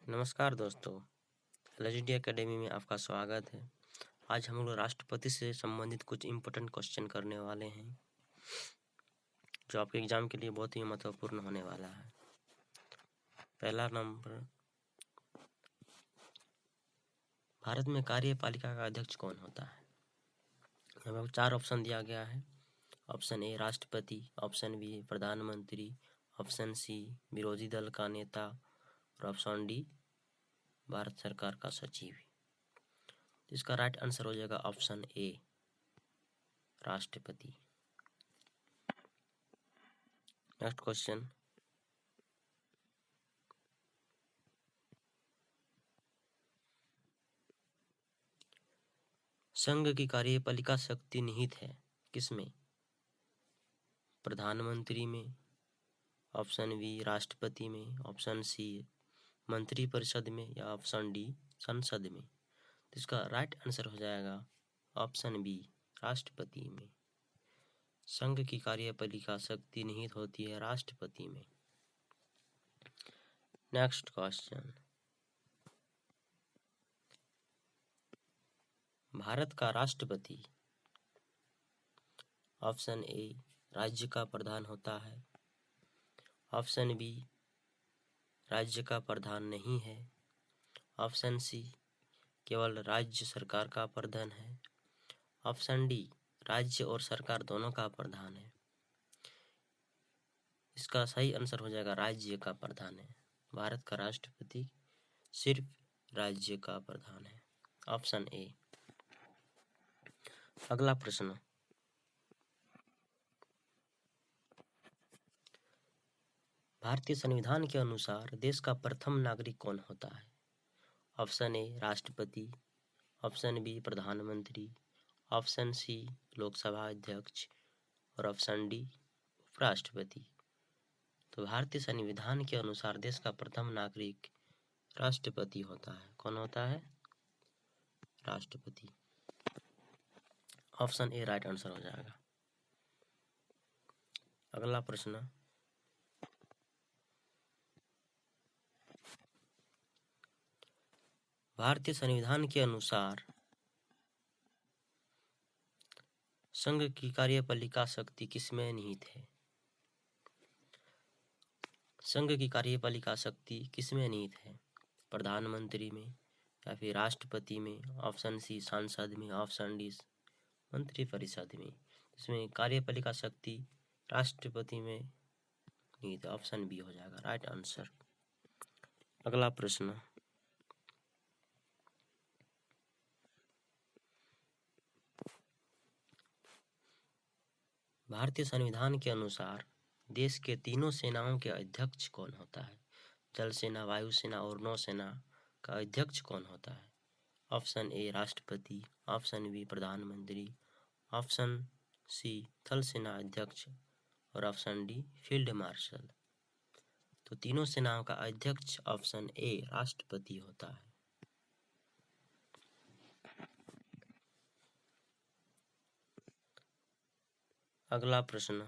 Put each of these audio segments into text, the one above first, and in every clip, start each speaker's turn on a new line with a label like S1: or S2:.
S1: नमस्कार दोस्तों, LHD academy में आपका स्वागत है। आज हम लोग राष्ट्रपति से संबंधित कुछ इम्पोर्टेंट क्वेश्चन करने वाले हैं, जो आपके एग्जाम के लिए बहुत ही महत्वपूर्ण होने वाला है। पहला नंबर, भारत में कार्यपालिका का अध्यक्ष कौन होता है? हमें 4 ऑप्शन दिया गया है। ऑप्शन ए राष्ट्रपति, ऑप्शन बी प्रधानमंत्री, ऑप्शन सी विरोधी दल का नेता और ऑप्शन डी भारत सरकार का सचिव। इसका राइट आंसर हो जाएगा ऑप्शन ए, राष्ट्रपति। नेक्स्ट क्वेश्चन, संघ की कार्यपालिका शक्ति निहित है किसमें? प्रधानमंत्री में, ऑप्शन बी राष्ट्रपति में, ऑप्शन सी मंत्रिपरिषद में या ऑप्शन डी संसद में। तो इसका राइट आंसर हो जाएगा ऑप्शन बी, राष्ट्रपति में। संघ की कार्यपालिका शक्ति निहित होती है राष्ट्रपति में। नेक्स्ट क्वेश्चन, भारत का राष्ट्रपति ऑप्शन ए राज्य का प्रधान होता है, ऑप्शन बी राज्य का प्रधान नहीं है, ऑप्शन सी केवल राज्य सरकार का प्रधान है, ऑप्शन डी राज्य और सरकार दोनों का प्रधान है। इसका सही आंसर हो जाएगा राज्य का प्रधान है। भारत का राष्ट्रपति सिर्फ राज्य का प्रधान है, ऑप्शन ए। अगला प्रश्न, भारतीय संविधान के अनुसार देश का प्रथम नागरिक कौन होता है? ऑप्शन ए राष्ट्रपति, ऑप्शन बी प्रधानमंत्री, ऑप्शन सी लोकसभा अध्यक्ष और ऑप्शन डी उपराष्ट्रपति। तो भारतीय संविधान के अनुसार देश का प्रथम नागरिक राष्ट्रपति होता है। कौन होता है? राष्ट्रपति। ऑप्शन ए राइट आंसर हो जाएगा। अगला प्रश्न, भारतीय संविधान के अनुसार संघ की कार्यपालिका शक्ति किसमें निहित है? संघ की कार्यपालिका शक्ति किसमें निहित है? प्रधानमंत्री में या फिर राष्ट्रपति में, ऑप्शन सी सांसद में, ऑप्शन डी मंत्रिपरिषद में। इसमें कार्यपालिका शक्ति राष्ट्रपति में निहित है, ऑप्शन बी हो जाएगा राइट आंसर। अगला प्रश्न, भारतीय संविधान के अनुसार देश के तीनों सेनाओं के अध्यक्ष कौन होता है? जल सेना, वायुसेना और नौसेना का अध्यक्ष कौन होता है? ऑप्शन ए राष्ट्रपति, ऑप्शन बी प्रधानमंत्री, ऑप्शन सी थल सेना अध्यक्ष और ऑप्शन डी फील्ड मार्शल। तो तीनों सेनाओं का अध्यक्ष ऑप्शन ए राष्ट्रपति होता है। अगला प्रश्न,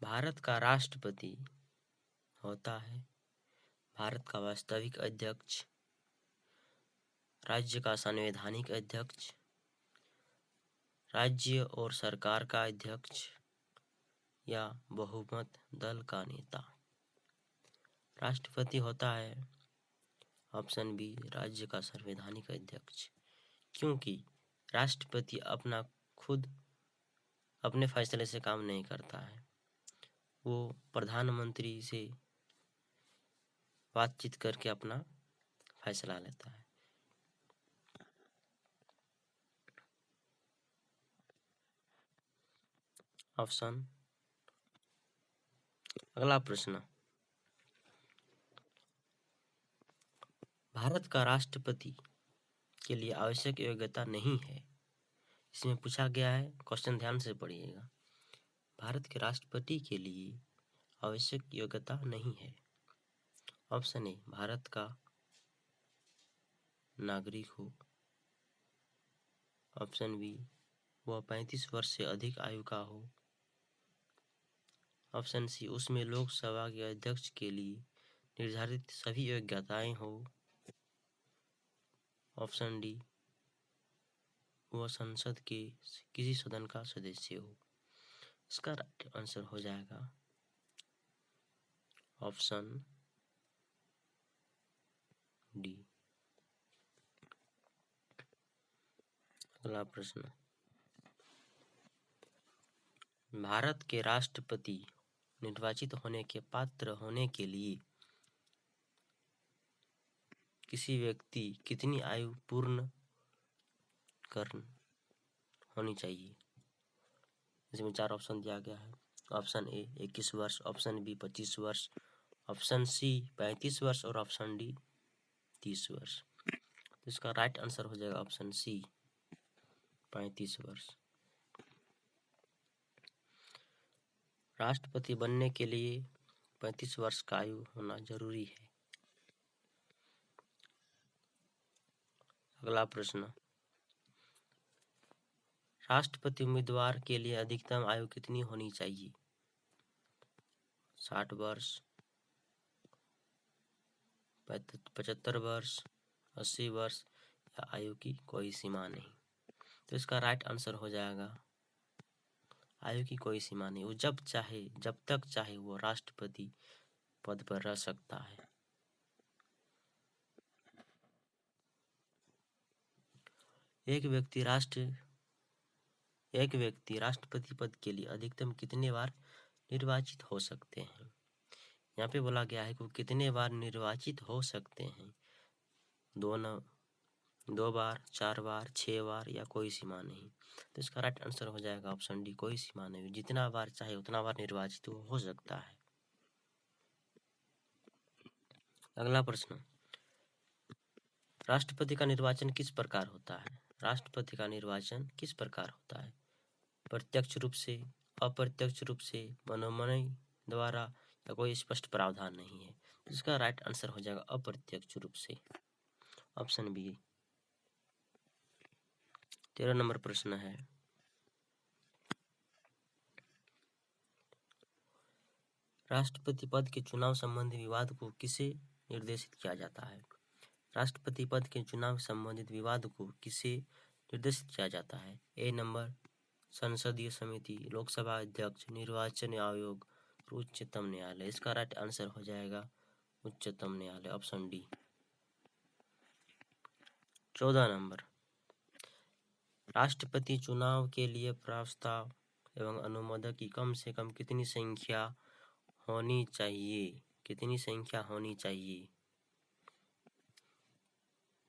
S1: भारत का राष्ट्रपति होता है भारत का वास्तविक अध्यक्ष, राज्य का संवैधानिक अध्यक्ष, राज्य और सरकार का अध्यक्ष या बहुमत दल का नेता। राष्ट्रपति होता है ऑप्शन बी राज्य का संवैधानिक अध्यक्ष, क्योंकि राष्ट्रपति अपना खुद अपने फैसले से काम नहीं करता है, वो प्रधानमंत्री से बातचीत करके अपना फैसला लेता है। ऑप्शन। अगला प्रश्न, भारत का राष्ट्रपति के लिए आवश्यक योग्यता नहीं है। इसमें पूछा गया है, क्वेश्चन ध्यान से पढ़िएगा। भारत के राष्ट्रपति के लिए आवश्यक योग्यता नहीं है। ऑप्शन ए भारत का नागरिक हो, ऑप्शन बी वह 35 वर्ष से अधिक आयु का हो, ऑप्शन सी उसमें लोकसभा के अध्यक्ष के लिए निर्धारित सभी योग्यताएं हो। ऑप्शन डी, वह संसद के किसी सदन का सदस्य हो। इसका राइट आंसर हो जाएगा ऑप्शन डी। अगला प्रश्न, भारत के राष्ट्रपति निर्वाचित होने के पात्र होने के लिए किसी व्यक्ति कितनी आयु पूर्ण कर होनी चाहिए। इसमें 4 ऑप्शन दिया गया है। ऑप्शन ए 21 वर्ष, ऑप्शन बी 25 वर्ष, ऑप्शन सी 35 वर्ष और ऑप्शन डी 30 वर्ष। तो इसका राइट आंसर हो जाएगा ऑप्शन सी 35 वर्ष। राष्ट्रपति बनने के लिए 35 वर्ष का आयु होना जरूरी है। अगला प्रश्न, राष्ट्रपति उम्मीदवार के लिए अधिकतम आयु कितनी होनी चाहिए। 60 वर्ष, 75 वर्ष, 80 वर्ष या आयु की कोई सीमा नहीं। तो इसका राइट आंसर हो जाएगा आयु की कोई सीमा नहीं। वो जब चाहे, जब तक चाहे वो राष्ट्रपति पद पर रह सकता है। एक व्यक्ति राष्ट्रपति पद के लिए अधिकतम कितने बार निर्वाचित हो सकते हैं। यहाँ पे बोला गया है कि वो कितने बार निर्वाचित हो सकते हैं। 2 बार, 4 बार, 6 बार या कोई सीमा नहीं। तो इसका राइट आंसर हो जाएगा ऑप्शन डी, कोई सीमा नहीं। जितना बार चाहे उतना बार निर्वाचित हो सकता है। अगला प्रश्न, राष्ट्रपति का निर्वाचन किस प्रकार होता है। राष्ट्रपति का निर्वाचन किस प्रकार होता है। प्रत्यक्ष रूप से, अप्रत्यक्ष रूप से, मनोनयन द्वारा या कोई स्पष्ट प्रावधान नहीं है। इसका राइट आंसर हो जाएगा अप्रत्यक्ष रूप से, ऑप्शन बी। 13 नंबर प्रश्न है, राष्ट्रपति पद के चुनाव संबंधी विवाद को किसे निर्देशित किया जाता है। राष्ट्रपति पद के चुनाव संबंधित विवाद को किसे निर्देशित किया जाता है। ए नंबर संसदीय समिति, लोकसभा अध्यक्ष, निर्वाचन आयोग, उच्चतम न्यायालय। इसका राइट आंसर हो जाएगा उच्चतम न्यायालय, ऑप्शन डी। 14 नंबर, राष्ट्रपति चुनाव के लिए प्रस्ताव एवं अनुमोदक की कम से कम कितनी संख्या होनी चाहिए। कितनी संख्या होनी चाहिए।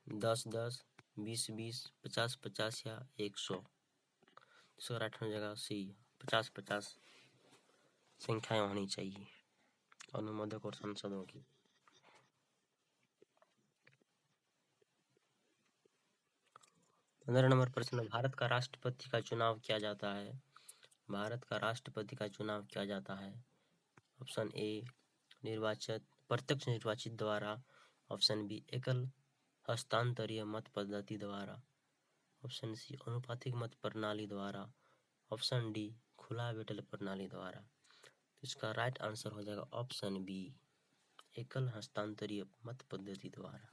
S1: 10-10, 20-20, 50-50 या 100। इसका राइट हो जाएगा सी, 50-50 संख्याएं होनी चाहिए अनुमोदक और सांसदों की। 15 नंबर प्रश्न, भारत का राष्ट्रपति का चुनाव किया जाता है। भारत का राष्ट्रपति का चुनाव किया जाता है। ऑप्शन ए प्रत्यक्ष निर्वाचित द्वारा, ऑप्शन बी एकल हस्तांतरीय मत पद्धति द्वारा, ऑप्शन सी अनुपातिक मत प्रणाली द्वारा, ऑप्शन डी खुला बैठल प्रणाली द्वारा। तो इसका राइट आंसर हो जाएगा ऑप्शन बी, एकल हस्तांतरीय मत पद्धति द्वारा।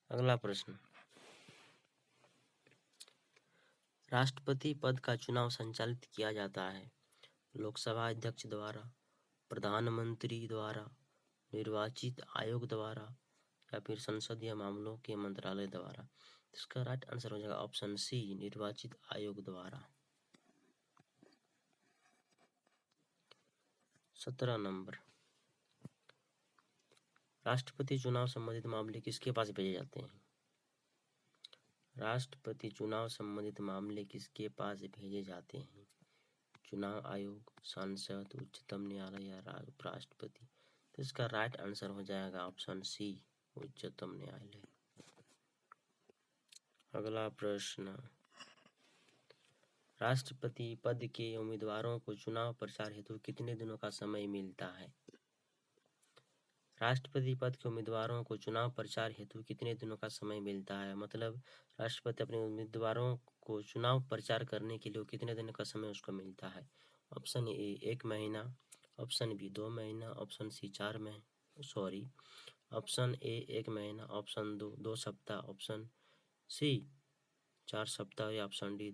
S1: अगला प्रश्न, राष्ट्रपति पद का चुनाव संचालित किया जाता है लोकसभा अध्यक्ष द्वारा, प्रधानमंत्री द्वारा, निर्वाचित आयोग द्वारा या फिर संसदीय मामलों के मंत्रालय द्वारा। इसका राइट आंसर हो जाएगा ऑप्शन सी, निर्वाचित आयोग द्वारा। 17 नंबर, राष्ट्रपति चुनाव संबंधित मामले किसके पास भेजे जाते हैं। राष्ट्रपति चुनाव संबंधित मामले किसके पास भेजे जाते हैं। चुनाव आयोग, सांसद, उच्चतम न्यायालय या उपराष्ट्रपति। तो इसका राइट आंसर हो जाएगा ऑप्शन सी, उच्चतम न्यायालय। अगला प्रश्न, राष्ट्रपति पद के उम्मीदवारों को चुनाव प्रचार हेतु कितने दिनों का समय मिलता है। राष्ट्रपति पद के उम्मीदवारों को चुनाव प्रचार हेतु कितने दिनों का समय मिलता है। मतलब राष्ट्रपति अपने उम्मीदवारों को चुनाव प्रचार करने के लिए कितने दिन का समय उसको मिलता है। ऑप्शन ए 1 महीना, ऑप्शन बी 2 महीना, ऑप्शन सी 4 महीना, सॉरी, ऑप्शन ए 1 महीना, ऑप्शन 2 सप्ताह, ऑप्शन सी 4 सप्ताह या ऑप्शन डी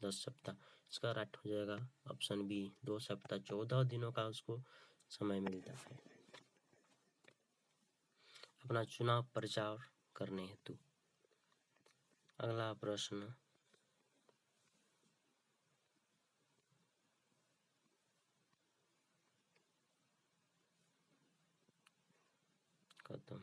S1: 10 सप्ताह। इसका राइट हो जाएगा ऑप्शन बी 2 सप्ताह। 14 दिनों का उसको समय मिलता है अपना चुनाव प्रचार करने हेतु। अगला प्रश्न, खत्म।